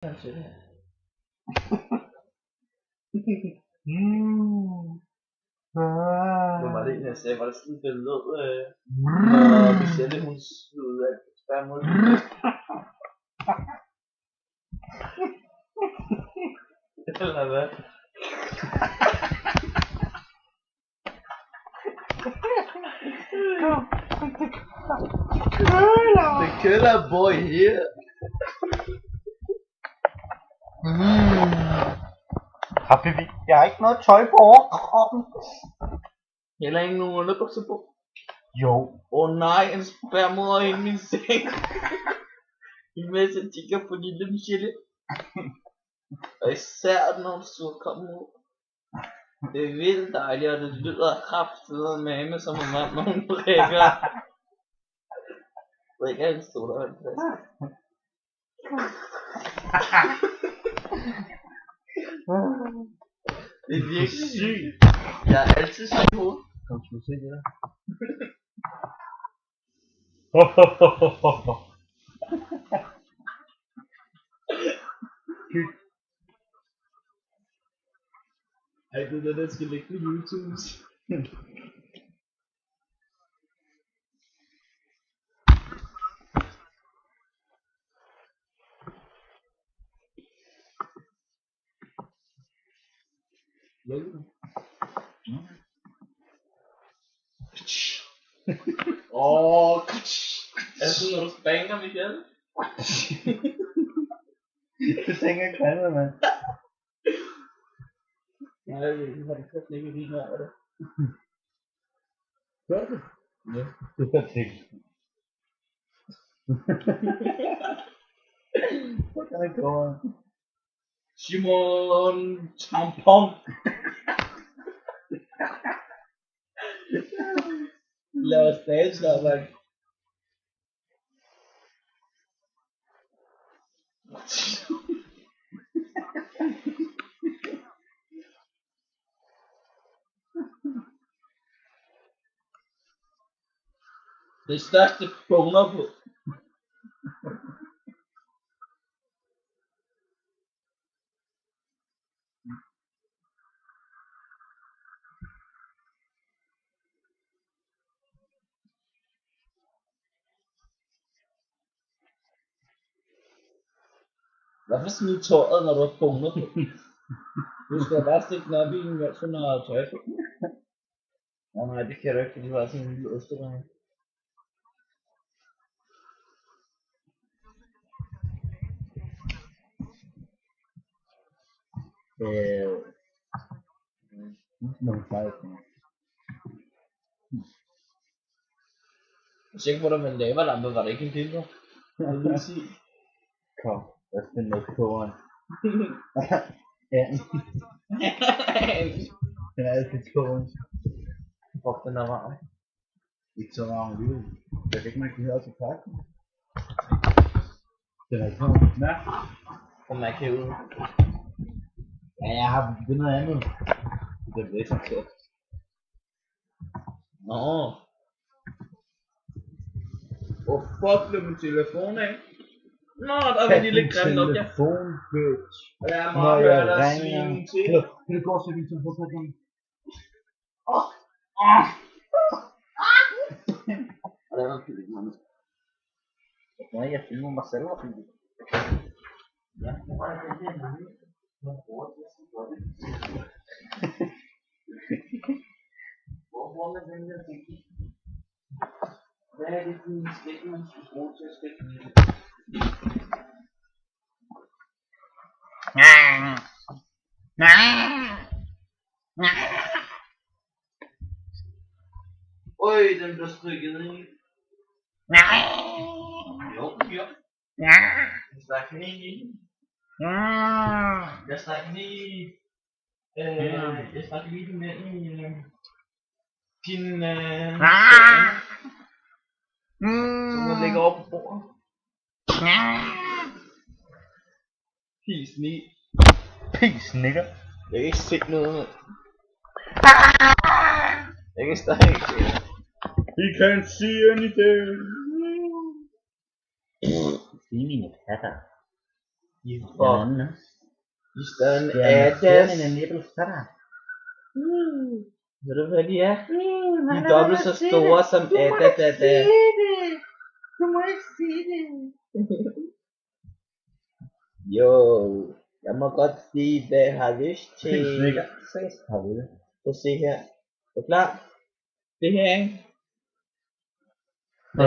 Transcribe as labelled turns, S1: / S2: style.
S1: Til det. Hvad var det egentlig, jeg sagde? Var det sådan, det lød, når Michelle, hun slog af spærmod? Eller hvad? The killer boy here.
S2: Habibi, jeg har ikke noget tøj på overkroppen.
S1: Heller ikke nogen underbukser på.
S2: Jo.
S1: Nej, en spærmoder i min seng. Imens jeg kigger på lille Michelle. Og især når hun så kommer ud. Det er vildt dejligt, og det lyder kraftigt med hende som en mand, når hun drikker. Drikker en sodavandflaske. Det er virkelig sygt. Jeg er altid syg i hovedet.
S2: Kom, skal du se det der?
S1: Ej, det er der skal ligge på YouTube. Er det sådan, når du spanker, Michael?
S2: Det tænker jeg ikke, mand.
S1: Nej, det har du slet ikke lige over det. Gør det?
S2: Ja, det er perfekt. Hvor kan det gå?
S1: Simon Tampon. Lad os stadig mand. Det største boner på. Hvorfor smide tøjet, når du har boner på? Du skal bare stikke den op i en mælk, når du har tøj på. Nej, det kan du ikke, fordi du har sådan en lille osterunge.
S2: Nogle fejl.
S1: Tjek, hvor der med en lavalampe, var det ikke en dildo? Det vil sige.
S2: Kom, lad os finde noget kogeren. Ja. Den er altid kogeren.
S1: Fuck, den er varm.
S2: Ikke så varm alligevel. Jeg kan ikke mærke, at til pakken. Den er kommet. Mærk.
S1: Kom mærke herude.
S2: Ja, det er noget andet. Det er væsentligt til.
S1: Nå. Fuck, blev min telefon af? Nå, der var en lille grim nok, ja.
S2: Telefon, bitch.
S1: Lad mig høre dig svine til.
S2: Kan du gå og se min telefon på den?
S1: Og der var en film, man.
S2: Nej, jeg filmer mig selv og filmer.
S1: Ja, det var det her, man. Hvor bruger man den her ting? Hvad er det for en stik, man skal bruge til at stikke den? Øj, den blev strykket i. Jo. Jeg stak den i. Jeg stak den lige den ind i din som den ligger oppe på bordet. Peace, nigga.
S2: Peace, nigga.
S1: Jeg kan ikke se noget. Jeg kan stadig ikke se det.
S2: He can't see anything. Det er mine katter. Den
S1: For
S2: anden,
S1: i stedet
S2: det
S1: af
S2: er
S1: deres...
S2: en nipples fatter.
S1: Ved du hvad de er? De er dobbelt så store som Ada,
S2: Du må ikke sige det.
S1: Jo, jeg må godt sige, hvad jeg har lyst til.
S2: Snikker. Ses, har vi det.
S1: Prøv at se her. Er du klar? Det her, ikke?